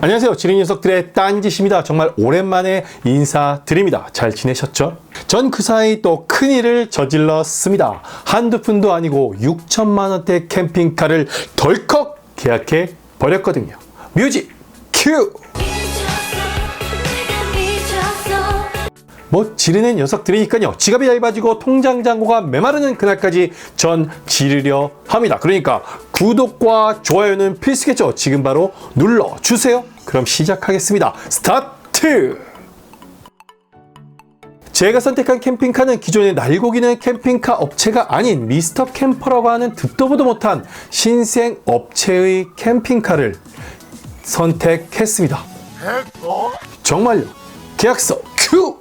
안녕하세요. 지린 녀석들의 딴짓입니다. 정말 오랜만에 인사드립니다. 잘 지내셨죠? 전 그 사이 또 큰일을 저질렀습니다. 한두 푼도 아니고 6천만 원대 캠핑카를 덜컥 계약해 버렸거든요. 뮤직 큐! 뭐 지르는 녀석들이니까요. 지갑이 얇아지고 통장 잔고가 메마르는 그날까지 전 지르려 합니다. 그러니까 구독과 좋아요는 필수겠죠. 지금 바로 눌러주세요. 그럼 시작하겠습니다. 스타트! 제가 선택한 캠핑카는 기존에 날고기는 캠핑카 업체가 아닌 미스터 캠퍼라고 하는 듣도 보도 못한 신생 업체의 캠핑카를 선택했습니다. 정말요. 계약서 큐!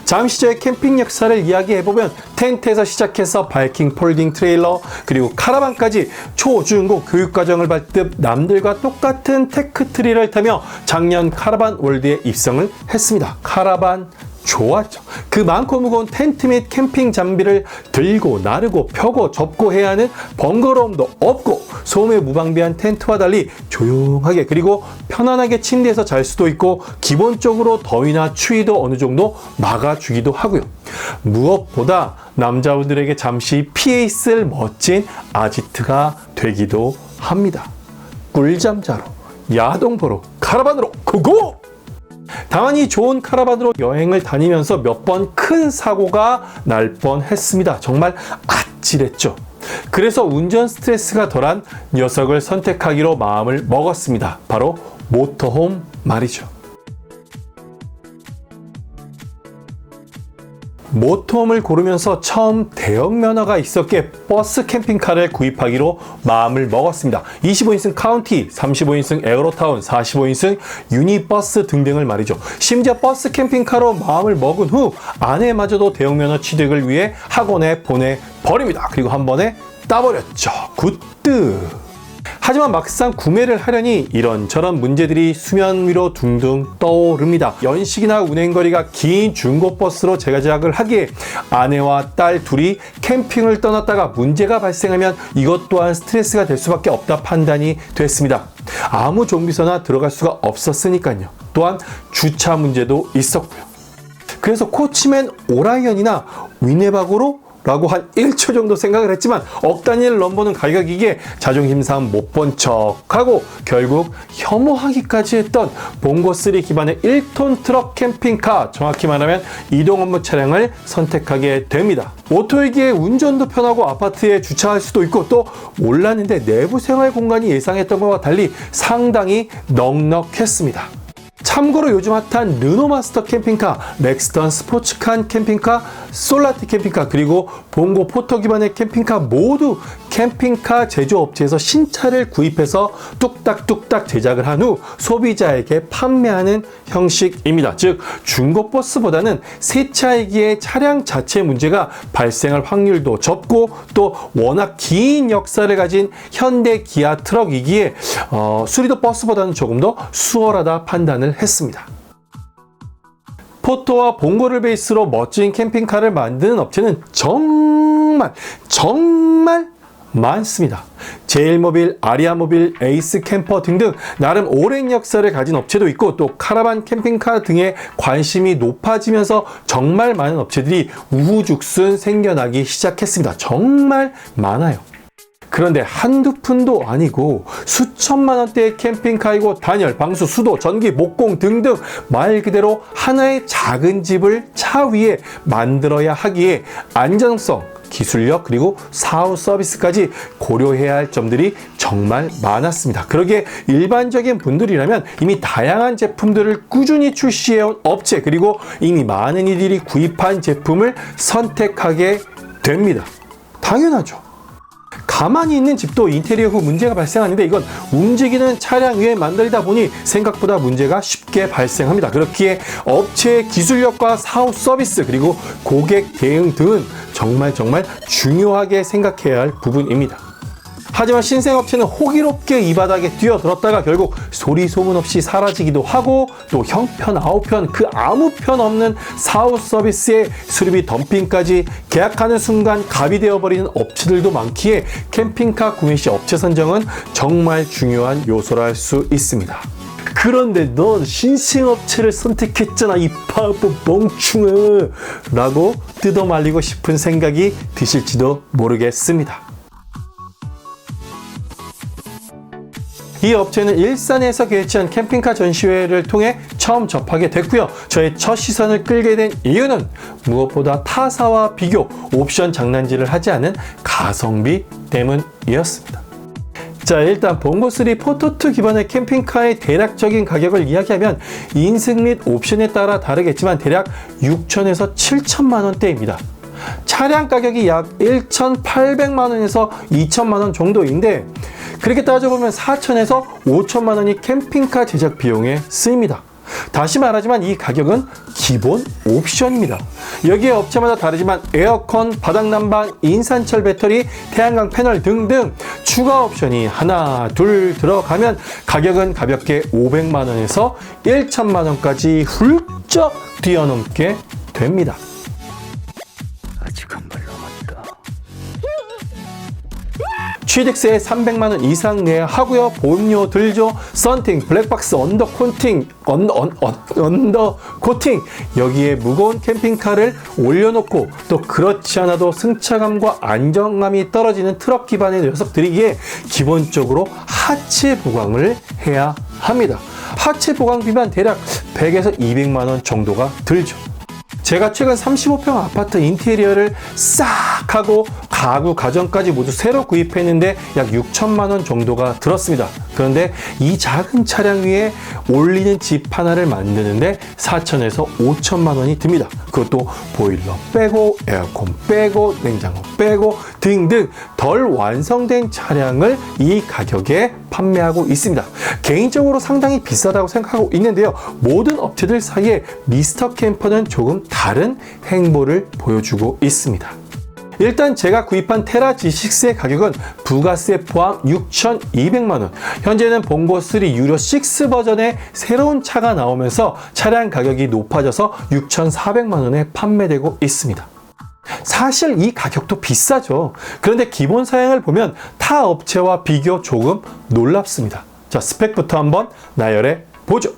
잠시 전에 캠핑 역사를 이야기해보면 텐트에서 시작해서 바이킹 폴딩 트레일러 그리고 카라반까지 초, 중, 고 교육과정을 밟듯 남들과 똑같은 테크트리를 타며 작년 카라반 월드에 입성을 했습니다. 카라반 좋았죠. 그 많고 무거운 텐트 및 캠핑 장비를 들고 나르고 펴고 접고 해야 하는 번거로움도 없고 소음에 무방비한 텐트와 달리 조용하게 그리고 편안하게 침대에서 잘 수도 있고 기본적으로 더위나 추위도 어느 정도 막아주기도 하고요. 무엇보다 남자분들에게 잠시 피해 있을 멋진 아지트가 되기도 합니다. 꿀잠 자러 야동 보러 카라반으로 고고! 다만 이 좋은 카라반으로 여행을 다니면서 몇 번 큰 사고가 날 뻔했습니다. 정말 아찔했죠. 그래서 운전 스트레스가 덜한 녀석을 선택하기로 마음을 먹었습니다. 바로 모터홈 말이죠. 모터홈을 고르면서 처음 대형 면허가 있었기에 버스 캠핑카를 구입하기로 마음을 먹었습니다. 25인승 카운티, 35인승 에어로타운, 45인승 유니버스 등등을 말이죠. 심지어 버스 캠핑카로 마음을 먹은 후 아내마저도 대형 면허 취득을 위해 학원에 보내버립니다. 그리고 한 번에 따버렸죠. 굿드! 하지만 막상 구매를 하려니 이런저런 문제들이 수면 위로 둥둥 떠오릅니다. 연식이나 운행거리가 긴 중고버스로 재계약을 하기에 아내와 딸 둘이 캠핑을 떠났다가 문제가 발생하면 이것 또한 스트레스가 될 수밖에 없다 판단이 됐습니다. 아무 정비소나 들어갈 수가 없었으니까요. 또한 주차 문제도 있었고요. 그래서 코치맨 오라이언이나 위네바고로 라고 한 1초 정도 생각을 했지만 억 단위를 넘보는 가격이기에 자존심 상함 못 본 척하고 결국 혐오하기까지 했던 봉고3 기반의 1톤 트럭 캠핑카, 정확히 말하면 이동 업무 차량을 선택하게 됩니다. 오토이기에 운전도 편하고 아파트에 주차할 수도 있고 또 몰랐는데 내부 생활 공간이 예상했던 것과 달리 상당히 넉넉했습니다. 참고로 요즘 핫한 르노마스터 캠핑카, 렉스턴 스포츠칸 캠핑카, 솔라티 캠핑카 그리고 봉고 포터 기반의 캠핑카 모두 캠핑카 제조업체에서 신차를 구입해서 뚝딱뚝딱 제작을 한 후 소비자에게 판매하는 형식입니다. 즉 중고버스보다는 새 차이기에 차량 자체 문제가 발생할 확률도 적고 또 워낙 긴 역사를 가진 현대 기아 트럭이기에 수리도 버스보다는 조금 더 수월하다 판단을 했습니다. 포토와 봉고를 베이스로 멋진 캠핑카를 만드는 업체는 정말 많습니다. 제일모빌, 아리아모빌, 에이스 캠퍼 등등 나름 오랜 역사를 가진 업체도 있고 또 카라반 캠핑카 등에 관심이 높아지면서 정말 많은 업체들이 우후죽순 생겨나기 시작했습니다. 정말 많아요. 그런데 한두 푼도 아니고 수천만 원대의 캠핑카이고 단열, 방수, 수도, 전기, 목공 등등 말 그대로 하나의 작은 집을 차 위에 만들어야 하기에 안전성, 기술력 그리고 사후 서비스까지 고려해야 할 점들이 정말 많았습니다. 그러기에 일반적인 분들이라면 이미 다양한 제품들을 꾸준히 출시해온 업체 그리고 이미 많은 이들이 구입한 제품을 선택하게 됩니다. 당연하죠. 가만히 있는 집도 인테리어 후 문제가 발생하는데 이건 움직이는 차량 위에 만들다 보니 생각보다 문제가 쉽게 발생합니다. 그렇기에 업체의 기술력과 사후 서비스 그리고 고객 대응 등은 정말 중요하게 생각해야 할 부분입니다. 하지만 신생업체는 호기롭게 이 바닥에 뛰어들었다가 결국 소리 소문 없이 사라지기도 하고 또 형편 아우편 그 아무 편 없는 사후 서비스에 수리비 덤핑까지 계약하는 순간 갑이 되어버리는 업체들도 많기에 캠핑카 구매 시 업체 선정은 정말 중요한 요소라 할 수 있습니다. 그런데 넌 신생업체를 선택했잖아 이 바보 멍충아 라고 뜯어말리고 싶은 생각이 드실지도 모르겠습니다. 이 업체는 일산에서 개최한 캠핑카 전시회를 통해 처음 접하게 됐고요. 저의 첫 시선을 끌게 된 이유는 무엇보다 타사와 비교, 옵션 장난질을 하지 않은 가성비 때문이었습니다. 자, 일단 봉고3 포토2 기반의 캠핑카의 대략적인 가격을 이야기하면 인승 및 옵션에 따라 다르겠지만 대략 6천에서 7천만 원대입니다. 차량 가격이 약 1,800만 원에서 2천만 원 정도인데 그렇게 따져보면 4천에서 5천만 원이 캠핑카 제작 비용에 쓰입니다. 다시 말하지만 이 가격은 기본 옵션입니다. 여기에 업체마다 다르지만 에어컨, 바닥난방, 인산철 배터리, 태양광 패널 등등 추가 옵션이 하나, 둘 들어가면 가격은 가볍게 500만 원에서 1천만 원까지 훌쩍 뛰어넘게 됩니다. 아직 한 발 남았다. 취득세에 300만 원 이상 내야 하고요. 보험료 들죠. 썬팅, 블랙박스, 언더 코팅, 언더 코팅. 여기에 무거운 캠핑카를 올려놓고 또 그렇지 않아도 승차감과 안정감이 떨어지는 트럭 기반의 녀석들이기에 기본적으로 하체 보강을 해야 합니다. 하체 보강비만 대략 100에서 200만 원 정도가 들죠. 제가 최근 35평 아파트 인테리어를 싹 하고 가구, 가전까지 모두 새로 구입했는데 약 6천만 원 정도가 들었습니다. 그런데 이 작은 차량 위에 올리는 집 하나를 만드는데 4천에서 5천만 원이 듭니다. 그것도 보일러 빼고 에어컨 빼고 냉장고 빼고 등등 덜 완성된 차량을 이 가격에 판매하고 있습니다. 개인적으로 상당히 비싸다고 생각하고 있는데요. 모든 업체들 사이에 미스터 캠퍼는 조금 다른 행보를 보여주고 있습니다. 일단 제가 구입한 테라 G6의 가격은 부가세 포함 6,200만 원. 현재는 봉고3 유로 6 버전의 새로운 차가 나오면서 차량 가격이 높아져서 6,400만 원에 판매되고 있습니다. 사실 이 가격도 비싸죠. 그런데 기본 사양을 보면 타 업체와 비교 조금 놀랍습니다. 자, 스펙부터 한번 나열해 보죠.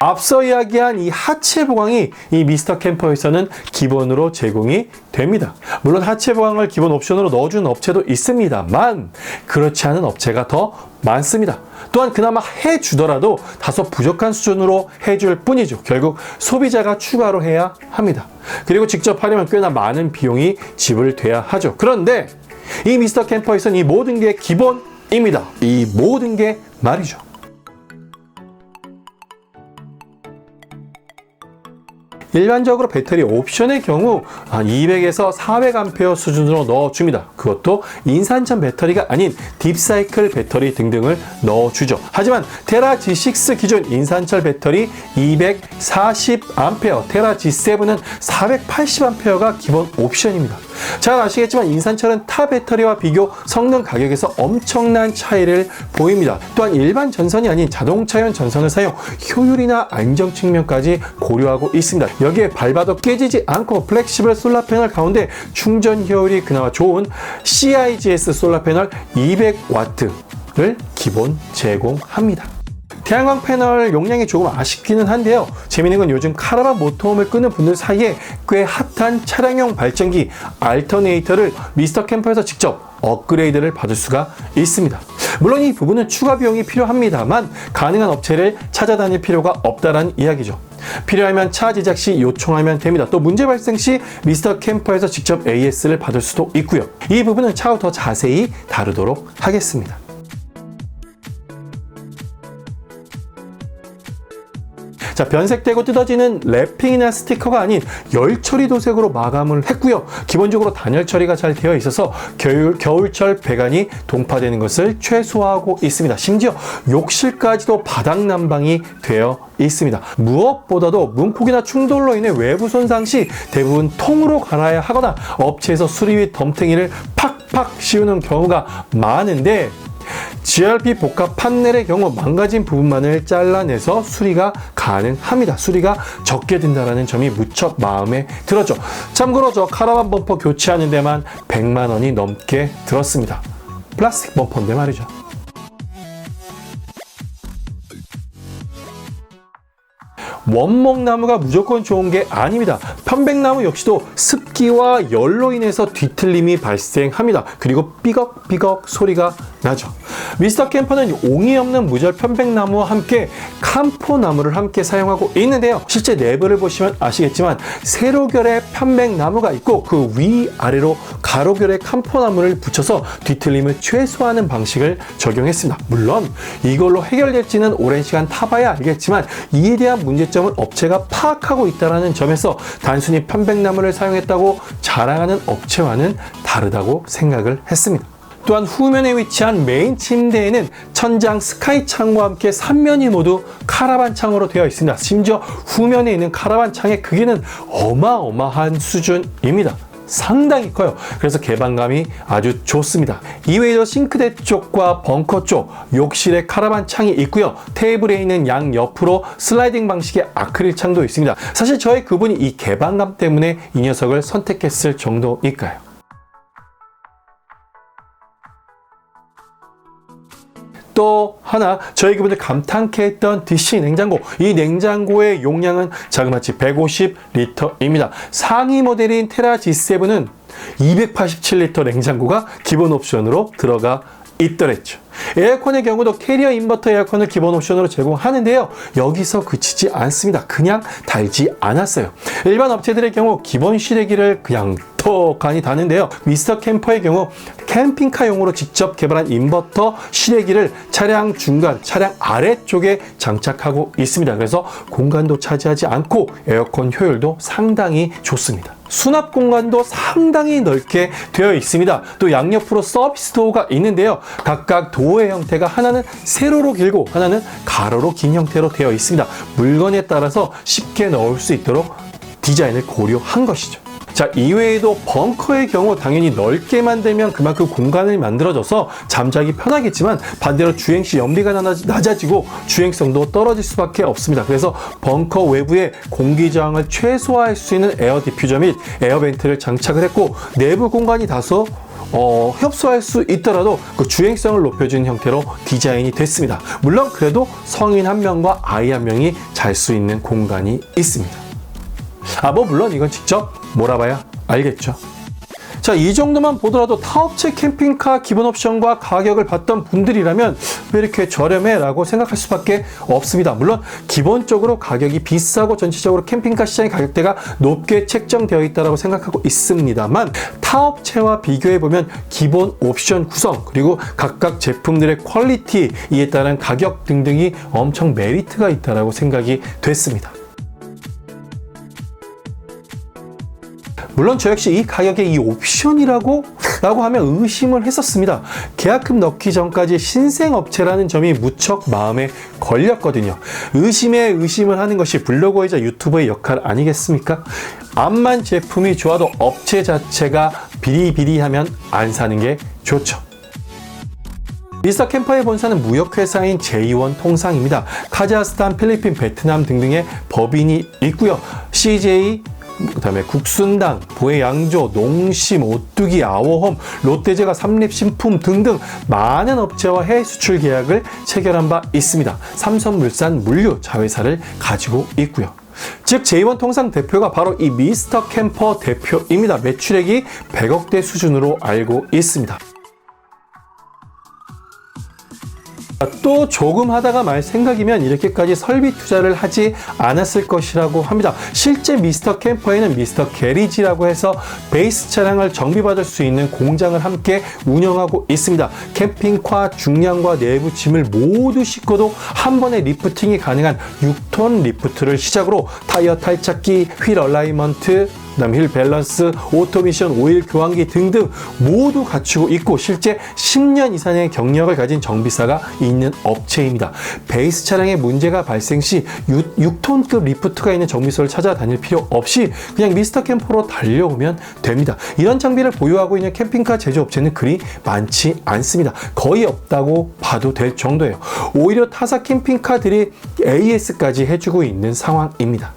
앞서 이야기한 이 하체 보강이 이 미스터 캠퍼에서는 기본으로 제공이 됩니다. 물론 하체 보강을 기본 옵션으로 넣어주는 업체도 있습니다만 그렇지 않은 업체가 더 많습니다. 또한 그나마 해주더라도 다소 부족한 수준으로 해줄 뿐이죠. 결국 소비자가 추가로 해야 합니다. 그리고 직접 하려면 꽤나 많은 비용이 지불돼야 하죠. 그런데 이 미스터 캠퍼에서는 이 모든 게 기본입니다. 이 모든 게 말이죠. 일반적으로 배터리 옵션의 경우 한 200에서 400A 수준으로 넣어줍니다. 그것도 인산천 배터리가 아닌 딥사이클 배터리 등등을 넣어주죠. 하지만 테라 G6 기존 인산철 배터리 240A, 테라 G7은 480A가 기본 옵션입니다. 잘 아시겠지만 인산철은 타 배터리와 비교 성능 가격에서 엄청난 차이를 보입니다. 또한 일반 전선이 아닌 자동차용 전선을 사용 효율이나 안정 측면까지 고려하고 있습니다. 여기에 밟아도 깨지지 않고 플렉시블 솔라 패널 가운데 충전 효율이 그나마 좋은 CIGS 솔라 패널 200W를 기본 제공합니다. 태양광 패널 용량이 조금 아쉽기는 한데요. 재미있는 건 요즘 카라반 모터홈을 끄는 분들 사이에 꽤 핫한 차량용 발전기 알터네이터를 미스터 캠퍼에서 직접 업그레이드를 받을 수가 있습니다. 물론 이 부분은 추가 비용이 필요합니다만 가능한 업체를 찾아다닐 필요가 없다라는 이야기죠. 필요하면 차 제작 시 요청하면 됩니다. 또 문제 발생 시 미스터 캠퍼에서 직접 AS를 받을 수도 있고요. 이 부분은 차후 더 자세히 다루도록 하겠습니다. 자, 변색되고 뜯어지는 랩핑이나 스티커가 아닌 열 처리 도색으로 마감을 했고요. 기본적으로 단열 처리가 잘 되어 있어서 겨울철 배관이 동파되는 것을 최소화하고 있습니다. 심지어 욕실까지도 바닥 난방이 되어 있습니다. 무엇보다도 문폭이나 충돌로 인해 외부 손상 시 대부분 통으로 갈아야 하거나 업체에서 수리 및 덤탱이를 팍 팍팍 씌우는 경우가 많은데 GRP 복합 판넬의 경우 망가진 부분만을 잘라내서 수리가 가능합니다. 수리가 적게 든다는 점이 무척 마음에 들었죠. 참고로 저 카라반 범퍼 교체하는 데만 100만 원이 넘게 들었습니다. 플라스틱 범퍼인데 말이죠. 원목나무가 무조건 좋은 게 아닙니다. 편백나무 역시도 습기와 열로 인해서 뒤틀림이 발생합니다. 그리고 삐걱삐걱 소리가 나죠. 미스터 캠퍼는 옹이 없는 무절 편백나무와 함께 캄포나무를 함께 사용하고 있는데요. 실제 내부를 보시면 아시겠지만 세로결의 편백나무가 있고 그 위아래로 가로결의 캄포나무를 붙여서 뒤틀림을 최소화하는 방식을 적용했습니다. 물론 이걸로 해결될지는 오랜 시간 타봐야 알겠지만 이에 대한 문제점은 업체가 파악하고 있다는 점에서 단순히 편백나무를 사용했다고 자랑하는 업체와는 다르다고 생각을 했습니다. 또한 후면에 위치한 메인 침대에는 천장 스카이 창과 함께 3면이 모두 카라반 창으로 되어 있습니다. 심지어 후면에 있는 카라반 창의 크기는 어마어마한 수준입니다. 상당히 커요. 그래서 개방감이 아주 좋습니다. 이외에도 싱크대 쪽과 벙커 쪽, 욕실에 카라반 창이 있고요. 테이블에 있는 양 옆으로 슬라이딩 방식의 아크릴 창도 있습니다. 사실 저희 그분이 이 개방감 때문에 이 녀석을 선택했을 정도일까요? 또 하나 저희 그분들 감탄케 했던 DC 냉장고, 이 냉장고의 용량은 자그마치 150리터입니다. 상위 모델인 테라 G7은 287리터 냉장고가 기본 옵션으로 들어가 있더랬죠. 에어컨의 경우도 캐리어 인버터 에어컨을 기본 옵션으로 제공하는데요. 여기서 그치지 않습니다. 그냥 달지 않았어요. 일반 업체들의 경우 기본 실외기를 그냥 톡하니 다는데요. 미스터 캠퍼의 경우 캠핑카용으로 직접 개발한 인버터 실외기를 차량 중간, 차량 아래쪽에 장착하고 있습니다. 그래서 공간도 차지하지 않고 에어컨 효율도 상당히 좋습니다. 수납 공간도 상당히 넓게 되어 있습니다. 또 양옆으로 서비스 도어가 있는데요. 각각 도어의 형태가 하나는 세로로 길고 하나는 가로로 긴 형태로 되어 있습니다. 물건에 따라서 쉽게 넣을 수 있도록 디자인을 고려한 것이죠. 자, 이외에도 벙커의 경우 당연히 넓게 만들면 그만큼 공간을 만들어줘서 잠자기 편하겠지만 반대로 주행시 연비가 낮아지고 주행성도 떨어질 수밖에 없습니다. 그래서 벙커 외부에 공기 저항을 최소화할 수 있는 에어 디퓨저 및 에어벤트를 장착을 했고 내부 공간이 다소 협소할 수 있더라도 그 주행성을 높여주는 형태로 디자인이 됐습니다. 물론 그래도 성인 한 명과 아이 한 명이 잘 수 있는 공간이 있습니다. 물론 이건 직접 몰아봐야 알겠죠. 자, 이 정도만 보더라도 타업체 캠핑카 기본 옵션과 가격을 봤던 분들이라면 왜 이렇게 저렴해? 라고 생각할 수밖에 없습니다. 물론 기본적으로 가격이 비싸고 전체적으로 캠핑카 시장의 가격대가 높게 책정되어 있다고 생각하고 있습니다만 타업체와 비교해보면 기본 옵션 구성 그리고 각각 제품들의 퀄리티, 이에 따른 가격 등등이 엄청 메리트가 있다고 생각이 됐습니다. 물론 저 역시 이 가격에 이 옵션이라고 하면 의심을 했었습니다. 계약금 넣기 전까지 신생업체라는 점이 무척 마음에 걸렸거든요. 의심에 의심을 하는 것이 블로거이자 유튜버의 역할 아니겠습니까? 암만 제품이 좋아도 업체 자체가 비리비리하면 안 사는 게 좋죠. 미스터 캠퍼의 본사는 무역회사인 J1 통상입니다. 카자흐스탄, 필리핀, 베트남 등등의 법인이 있고요. CJ, 그다음에 국순당, 보혜양조, 농심, 오뚜기, 아워홈, 롯데제과, 삼립식품 등등 많은 업체와 해외 수출 계약을 체결한 바 있습니다. 삼성물산 물류 자회사를 가지고 있고요. 즉 J1 통상 대표가 바로 이 미스터 캠퍼 대표입니다. 매출액이 100억대 수준으로 알고 있습니다. 또 조금 하다가 말 생각이면 이렇게까지 설비 투자를 하지 않았을 것이라고 합니다. 실제 미스터 캠퍼에는 미스터 게리지라고 해서 베이스 차량을 정비받을 수 있는 공장을 함께 운영하고 있습니다. 캠핑카 중량과 내부 짐을 모두 싣고도 한 번에 리프팅이 가능한 6톤 리프트를 시작으로 타이어 탈착기, 휠 얼라이먼트, 그다음 휠 밸런스, 오토미션, 오일 교환기 등등 모두 갖추고 있고 실제 10년 이상의 경력을 가진 정비사가 있는 업체입니다. 베이스 차량에 문제가 발생 시 6톤급 리프트가 있는 정비소를 찾아다닐 필요 없이 그냥 미스터 캠퍼로 달려오면 됩니다. 이런 장비를 보유하고 있는 캠핑카 제조업체는 그리 많지 않습니다. 거의 없다고 봐도 될 정도예요. 오히려 타사 캠핑카들이 AS까지 해주고 있는 상황입니다.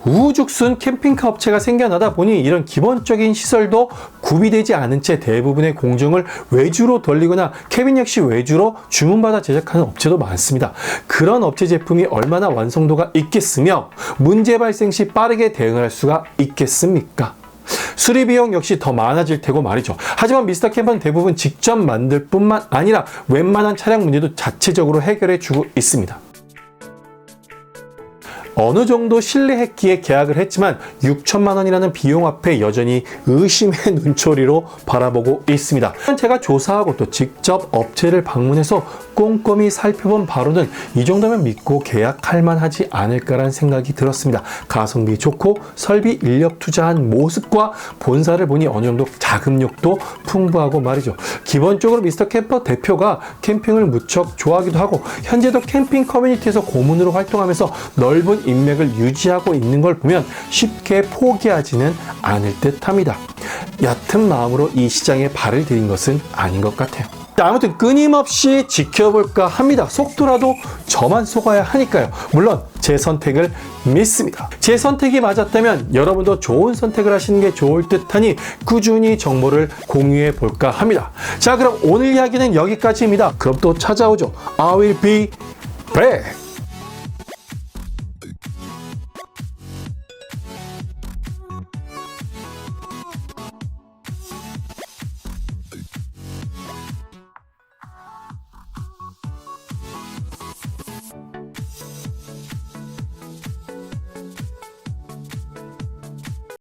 우후죽순 캠핑카 업체가 생겨나다 보니 이런 기본적인 시설도 구비되지 않은 채 대부분의 공정을 외주로 돌리거나 캐빈 역시 외주로 주문받아 제작하는 업체도 많습니다. 그런 업체 제품이 얼마나 완성도가 있겠으며 문제 발생 시 빠르게 대응을 할 수가 있겠습니까? 수리 비용 역시 더 많아질 테고 말이죠. 하지만 미스터 캠퍼는 대부분 직접 만들 뿐만 아니라 웬만한 차량 문제도 자체적으로 해결해 주고 있습니다. 어느 정도 신뢰했기에 계약을 했지만 6천만 원이라는 비용 앞에 여전히 의심의 눈초리로 바라보고 있습니다. 제가 조사하고 또 직접 업체를 방문해서 꼼꼼히 살펴본 바로는 이 정도면 믿고 계약할 만하지 않을까라는 생각이 들었습니다. 가성비 좋고 설비 인력 투자한 모습과 본사를 보니 어느 정도 자금력도 풍부하고 말이죠. 기본적으로 미스터 캠퍼 대표가 캠핑을 무척 좋아하기도 하고 현재도 캠핑 커뮤니티에서 고문으로 활동하면서 넓은 인맥을 유지하고 있는 걸 보면 쉽게 포기하지는 않을 듯 합니다. 얕은 마음으로 이 시장에 발을 들인 것은 아닌 것 같아요. 아무튼 끊임없이 지켜볼까 합니다. 속더라도 저만 속아야 하니까요. 물론 제 선택을 믿습니다. 제 선택이 맞았다면 여러분도 좋은 선택을 하시는 게 좋을 듯하니 꾸준히 정보를 공유해 볼까 합니다. 자, 그럼 오늘 이야기는 여기까지입니다. 그럼 또 찾아오죠. I will be back.